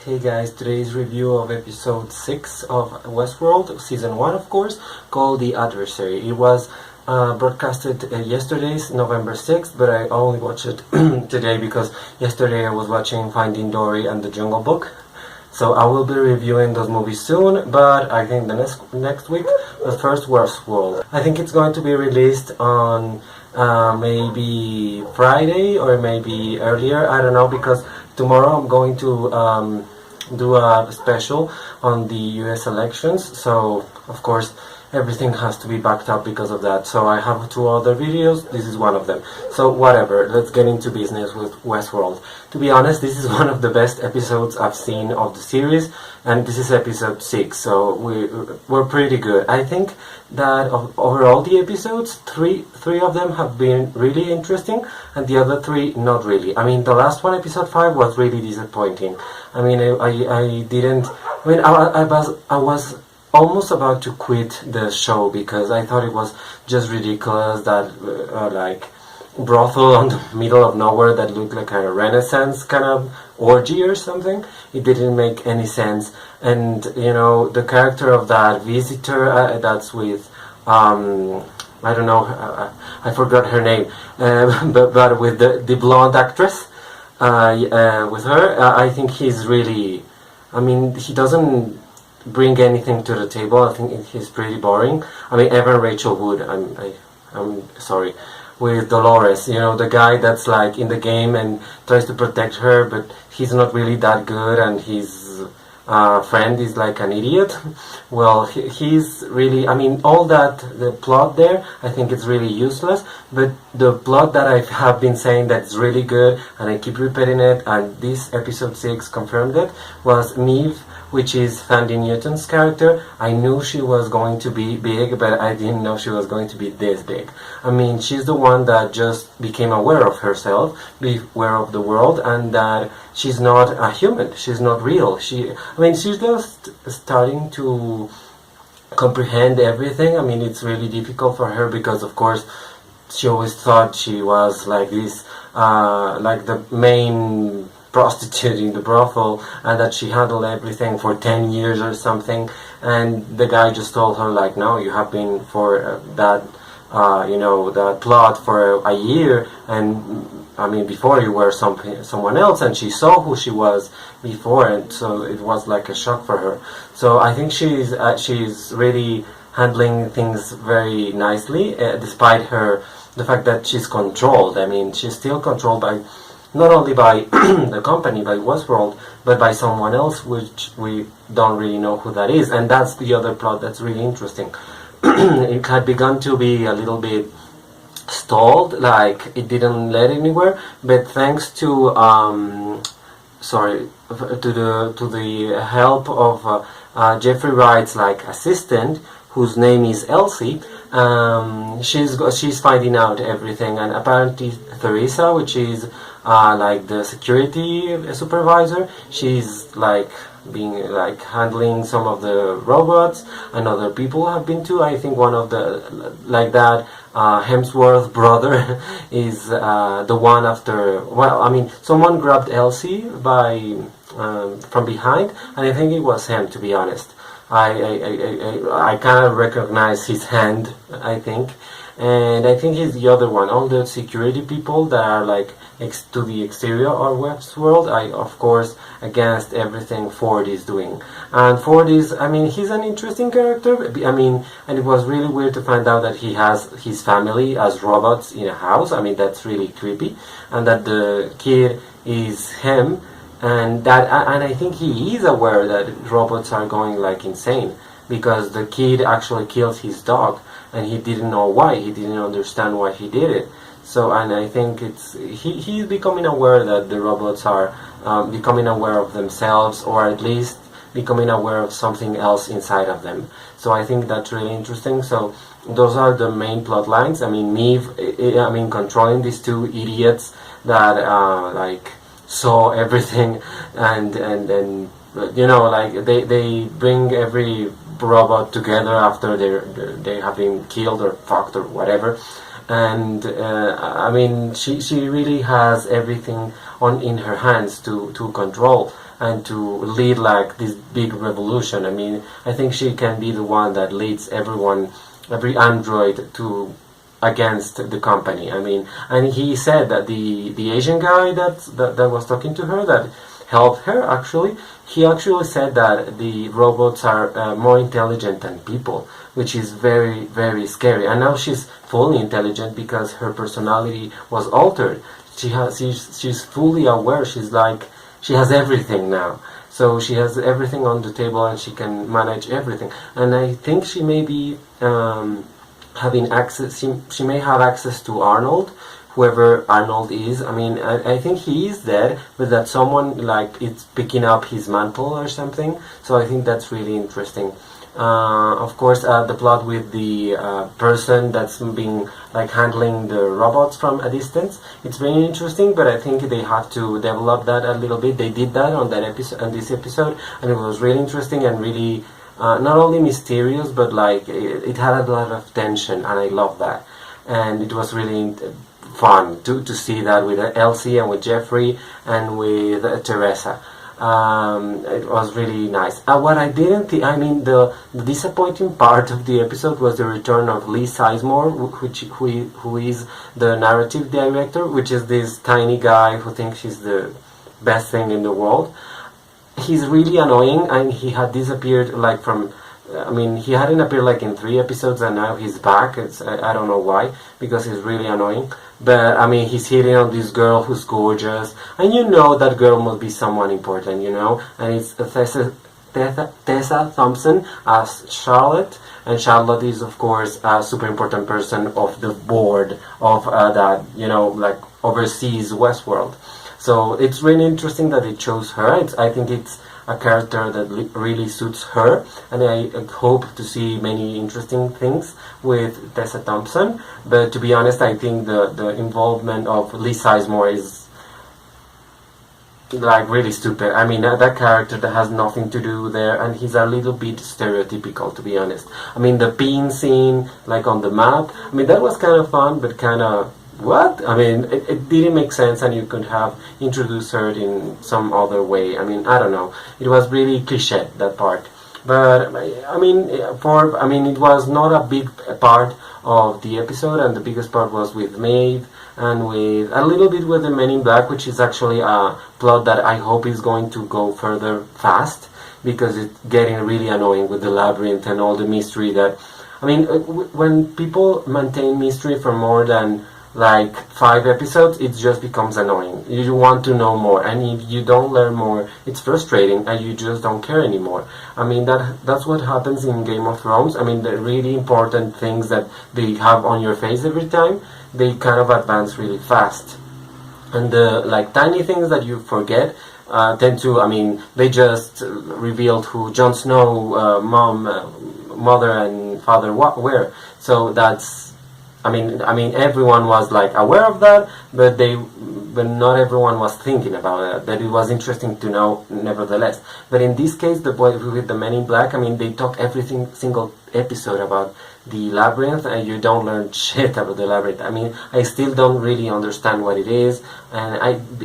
Hey guys, today's review of episode 6 of Westworld, season 1 of course, called The Adversary. It was broadcasted yesterday, November 6th, but I only watched it today because yesterday I was watching Finding Dory and The Jungle Book. So I will be reviewing those movies soon, but I think the next week, the first Westworld. I think it's going to be released on maybe Friday or maybe earlier, I don't know, because tomorrow I'm going to do a special on the US elections, so of course everything has to be backed up because of that. So I have 2 other videos, this is one of them. So whatever, let's get into business with Westworld. To be honest, this is one of the best episodes I've seen of the series, and this is episode 6, so we're pretty good. I think that of overall the episodes, three of them have been really interesting, and the other 3 not really. I mean, the last one, episode 5, was really disappointing. I mean, I was almost about to quit the show because I thought it was just ridiculous, that like brothel on the middle of nowhere that looked like a Renaissance kind of orgy or something. It didn't make any sense. And you know, the character of that visitor that's with I don't know, I forgot her name, but with the blonde actress, with her, I think he's really, I mean, he doesn't bring anything to the table. I think he's pretty boring. I mean, Evan Rachel Wood, I'm sorry, with Dolores, you know, the guy that's like in the game and tries to protect her, but he's not really that good, and his friend is like an idiot. Well, he's really, I mean, all that, the plot there, I think it's really useless, but the plot that I have been saying that's really good, and I keep repeating it, and this episode 6 confirmed it, was Maeve, which is Thandie Newton's character. I knew she was going to be big, but I didn't know she was going to be this big. I mean, she's the one that just became aware of herself, aware of the world, and that she's not a human, she's not real. She's just starting to comprehend everything. I mean, it's really difficult for her because, of course, she always thought she was like this, like the main prostitute in the brothel, and that she handled everything for 10 years or something, and the guy just told her like, no, you have been for that that plot for a year, and I mean, before you were someone else, and she saw who she was before, and so it was like a shock for her. So I think she's really handling things very nicely, despite the fact that she's controlled. I mean, she's still controlled by, not only by the company, by Westworld, but by someone else, which we don't really know who that is. And that's the other plot that's really interesting. It had begun to be a little bit stalled, like it didn't lead anywhere, but thanks to the help of Jeffrey Wright's like assistant, whose name is Elsie, she's finding out everything, and apparently Theresa, which is like the security supervisor, she's like being like handling some of the robots, and other people have been too. I think one of the like that Hemsworth brother is the one after. Well, I mean, someone grabbed Elsie by from behind, and I think it was him. To be honest, I kind of recognize his hand, I think. And I think he's the other one. All the security people that are like to the exterior of Westworld, I of course against everything Ford is doing. And Ford is, I mean, he's an interesting character. I mean, and it was really weird to find out that he has his family as robots in a house. I mean, that's really creepy. And that the kid is him, and I think he is aware that robots are going like insane, because the kid actually kills his dog, and he didn't know why. He didn't understand why he did it. So, and I think he's becoming aware that the robots are becoming aware of themselves, or at least becoming aware of something else inside of them. So I think that's really interesting. So those are the main plot lines. I mean, Maeve, controlling these 2 idiots that like saw everything, and you know, like they bring every robot together after they have been killed or fucked or whatever, and I mean, she really has everything in her hands to control. and to lead like this big revolution. I mean, I think she can be the one that leads every android to against the company. I mean, and he said that the Asian guy that was talking to her, that helped her actually, he actually said that the robots are more intelligent than people, which is very, very scary. And now she's fully intelligent because her personality was altered. She's fully aware. She's like, she has everything now. So she has everything on the table and she can manage everything. And I think she may be having access, she may have access to Arnold, whoever Arnold is. I mean, I think he is dead, but that someone like it's picking up his mantle or something. So I think that's really interesting. Of course, the plot with the person that's been like handling the robots from a distance, it's very interesting, but I think they have to develop that a little bit. They did that on that episode, on this episode, and it was really interesting and really not only mysterious, but like it had a lot of tension, and I love that. And it was really fun to see that with Elsie and with Jeffrey and with Teresa. It was really nice. What I didn't think, I mean, the disappointing part of the episode was the return of Lee Sizemore, who is the narrative director, which is this tiny guy who thinks he's the best thing in the world. He's really annoying, and he had disappeared like from, I mean, he hadn't appeared like in 3 episodes, and now he's back. I don't know why, because he's really annoying. But I mean, he's hitting on this girl who's gorgeous, and you know that girl must be someone important, you know. And it's Tessa Thompson as Charlotte, and Charlotte is of course a super important person of the board of that, you know, like oversees Westworld. So it's really interesting that it chose her. I think it's a character that really suits her, and I hope to see many interesting things with Tessa Thompson. But to be honest, I think the involvement of Lee Sizemore is like really stupid. I mean, that character that has nothing to do there, and he's a little bit stereotypical, to be honest. I mean, the pin scene, like on the map, I mean, that was kind of fun, but kind of what? I mean, it didn't make sense, and you could have introduced her in some other way. I mean, I don't know. It was really cliche, that part. But I mean, it was not a big part of the episode, and the biggest part was with Maeve and with a little bit with the Men in Black, which is actually a plot that I hope is going to go further fast, because it's getting really annoying with the labyrinth and all the mystery that. I mean, when people maintain mystery for more than like 5 episodes, it just becomes annoying. You want to know more, and if you don't learn more, it's frustrating, and you just don't care anymore. I mean, that's what happens in Game of Thrones. I mean, the really important things that they have on your face every time, they kind of advance really fast. And the like tiny things that you forget tend to, I mean, they just revealed who Jon Snow, mother and father were. So that's, I mean, everyone was like aware of that, but not everyone was thinking about it. That it was interesting to know, nevertheless. But in this case, the boy with the Men in Black, I mean, they talk every single episode about the labyrinth, and you don't learn shit about the labyrinth. I mean, I still don't really understand what it is, and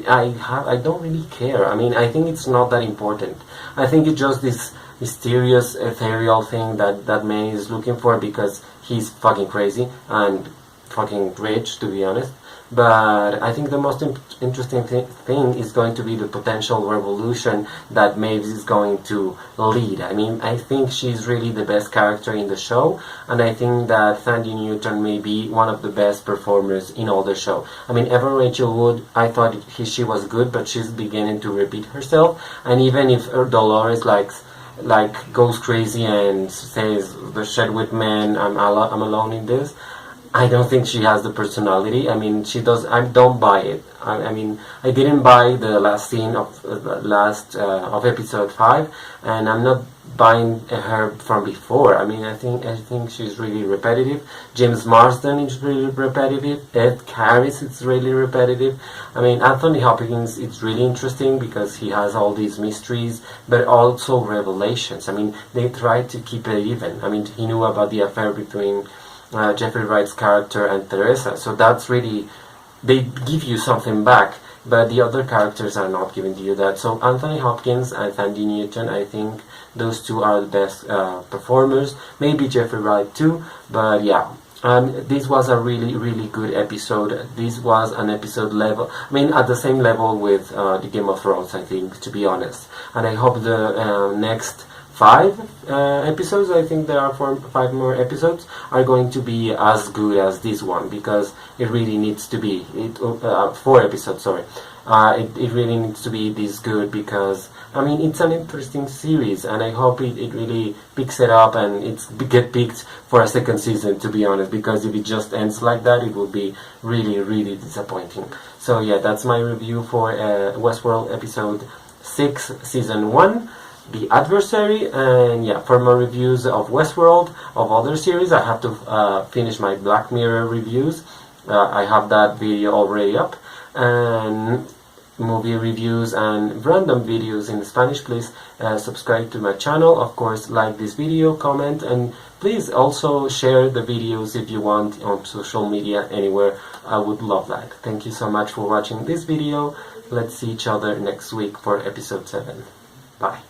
I don't really care. I mean, I think it's not that important. I think it's just this mysterious, ethereal thing that man is looking for, because he's fucking crazy and fucking rich, to be honest. But I think the most interesting thing is going to be the potential revolution that Maeve is going to lead. I mean, I think she's really the best character in the show, and I think that Thandie Newton may be one of the best performers in all the show. I mean, Evan Rachel Wood, I thought she was good, but she's beginning to repeat herself, and even if Dolores like goes crazy and says the shit with men, I'm alone in this, I don't think she has the personality. I mean, she does. I don't buy it. I mean, I didn't buy the last scene of of episode 5, and I'm not buying her from before. I mean, I think she's really repetitive. James Marsden is really repetitive. Ed Harris is really repetitive. I mean, Anthony Hopkins is really interesting because he has all these mysteries, but also revelations. I mean, they tried to keep it even. I mean, he knew about the affair between Jeffrey Wright's character and Teresa, so that's really, they give you something back. but the other characters are not giving you that. So Anthony Hopkins and Thandie Newton, I think those two are the best performers. Maybe Jeffrey Wright too, but yeah. This was a really good episode. This was an episode level, I mean, at the same level with the Game of Thrones, I think, to be honest. And I hope the next 5 episodes, I think there are 5 more episodes, are going to be as good as this one, because it really needs to be. 4 episodes, sorry. It really needs to be this good, because I mean, it's an interesting series, and I hope it really picks it up and it's get picked for a second season, to be honest, because if it just ends like that, it would be really disappointing. So yeah, that's my review for Westworld episode 6 season 1, The Adversary. And yeah, for more reviews of Westworld, of other series, I have to finish my Black Mirror reviews. I have that video already up, and movie reviews and random videos in Spanish. Please subscribe to my channel, of course, like this video, comment, and please also share the videos if you want on social media, anywhere. I would love that. Thank you so much for watching this video. Let's see each other next week for episode 7. Bye.